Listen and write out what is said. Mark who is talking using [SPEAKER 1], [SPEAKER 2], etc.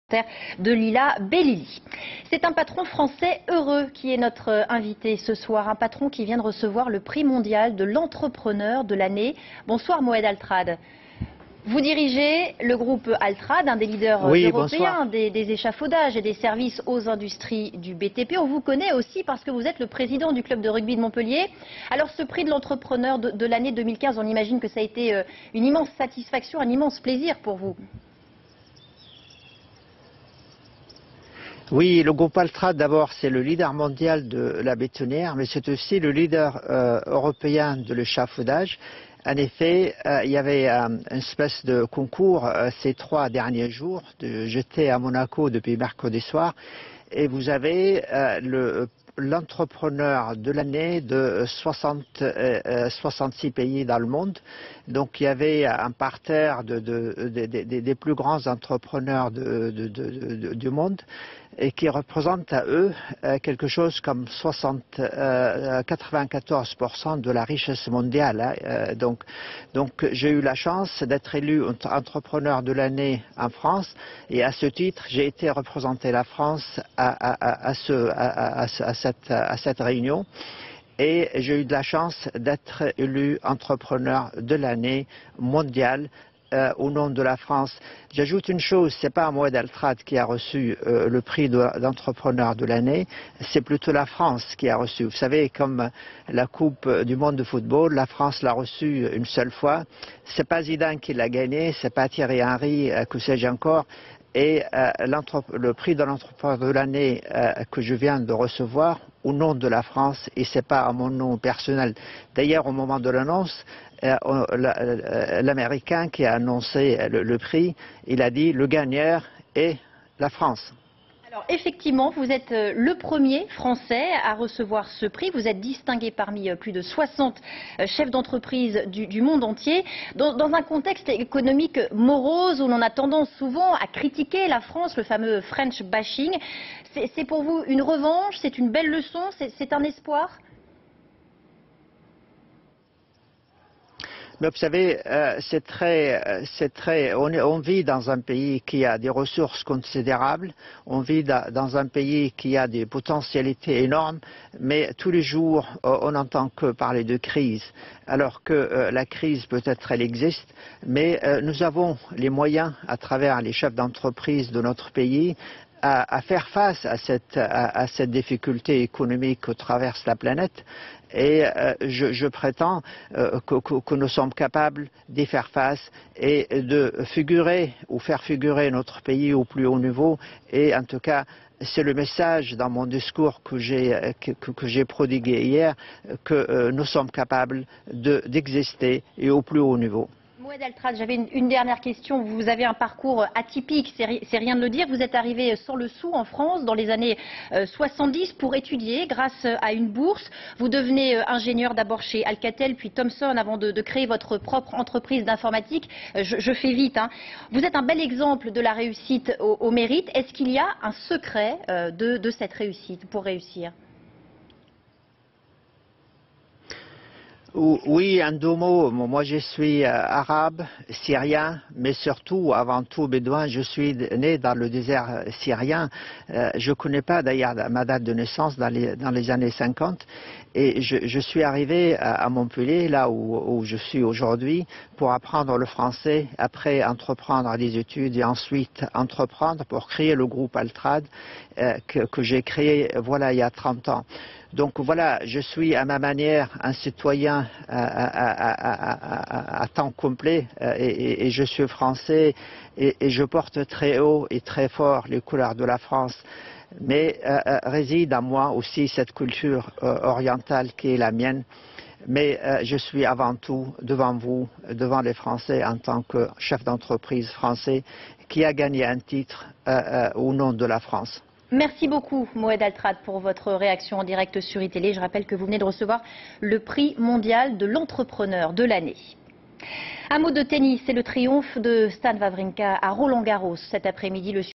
[SPEAKER 1] De Lila Bellili. C'est un patron français heureux qui est notre invité ce soir, un patron qui vient de recevoir le prix mondial de l'entrepreneur de l'année. Bonsoir Moed Altrad. Vous dirigez le groupe Altrad, un des leaders européens des échafaudages et des services aux industries du BTP. On vous connaît aussi parce que vous êtes le président du club de rugby de Montpellier. Alors ce prix de l'entrepreneur de l'année 2015, on imagine que ça a été une immense satisfaction, un immense plaisir pour vous.
[SPEAKER 2] Oui, le groupe Altrad, d'abord, c'est le leader mondial de la bétonnière, mais c'est aussi le leader européen de l'échafaudage. En effet, il y avait une espèce de concours ces 3 derniers jours. J'étais à Monaco depuis mercredi soir et vous avez l'entrepreneur de l'année de 66 pays dans le monde. Donc il y avait un parterre des plus grands entrepreneurs du monde et qui représentent à eux quelque chose comme 94% de la richesse mondiale. Donc j'ai eu la chance d'être élu entrepreneur de l'année en France et à ce titre j'ai été représenter la France à cette réunion. Et j'ai eu de la chance d'être élu entrepreneur de l'année mondiale au nom de la France. J'ajoute une chose, ce n'est pas Moed Altrad qui a reçu le prix d'entrepreneur de l'année, c'est plutôt la France qui a reçu. Vous savez, comme la Coupe du monde de football, la France l'a reçue une seule fois. Ce n'est pas Zidane qui l'a gagné, ce n'est pas Thierry Henry, que sais-je encore. Et le prix de l'entrepreneur de l'année que je viens de recevoir au nom de la France, et ce n'est pas à mon nom personnel. D'ailleurs, au moment de l'annonce, l'Américain qui a annoncé le prix, il a dit le gagnant est la France.
[SPEAKER 1] Alors effectivement, vous êtes le premier Français à recevoir ce prix. Vous êtes distingué parmi plus de 60 chefs d'entreprise du monde entier. Dans un contexte économique morose où l'on a tendance souvent à critiquer la France, le fameux French bashing, c'est pour vous une revanche, c'est une belle leçon, c'est un espoir ?
[SPEAKER 2] Mais vous savez, on vit dans un pays qui a des ressources considérables, on vit dans un pays qui a des potentialités énormes, mais tous les jours, on n'entend que parler de crise. Alors que la crise, peut-être, elle existe, mais nous avons les moyens, à travers les chefs d'entreprise de notre pays, à faire face à cette difficulté économique que traverse la planète. Et je prétends que nous sommes capables d'y faire face et de figurer ou faire figurer notre pays au plus haut niveau. Et en tout cas, c'est le message dans mon discours que j'ai prodigué hier, que nous sommes capables d'exister et au plus haut niveau.
[SPEAKER 1] Moed Altrad, j'avais une dernière question. Vous avez un parcours atypique, c'est rien de le dire. Vous êtes arrivé sans le sou en France dans les années 70 pour étudier grâce à une bourse. Vous devenez ingénieur d'abord chez Alcatel puis Thomson avant de créer votre propre entreprise d'informatique. Je fais vite, hein. Vous êtes un bel exemple de la réussite au mérite. Est-ce qu'il y a un secret de cette réussite pour réussir ?
[SPEAKER 2] Oui, en 2 mots, moi je suis arabe, syrien, mais surtout, avant tout bédouin, je suis né dans le désert syrien. Je ne connais pas d'ailleurs ma date de naissance dans les années 50 et je suis arrivé à Montpellier, là où je suis aujourd'hui, pour apprendre le français, après entreprendre des études et ensuite entreprendre pour créer le groupe Altrad que j'ai créé voilà, il y a 30 ans. Donc voilà, je suis à ma manière un citoyen à temps complet et je suis français et je porte très haut et très fort les couleurs de la France. Mais réside en moi aussi cette culture orientale qui est la mienne. Mais je suis avant tout devant vous, devant les Français en tant que chef d'entreprise français qui a gagné un titre au nom de la France.
[SPEAKER 1] Merci beaucoup Moed Altrad pour votre réaction en direct sur iTélé. Je rappelle que vous venez de recevoir le prix mondial de l'entrepreneur de l'année. Un mot de tennis, c'est le triomphe de Stan Wawrinka à Roland-Garros cet après-midi.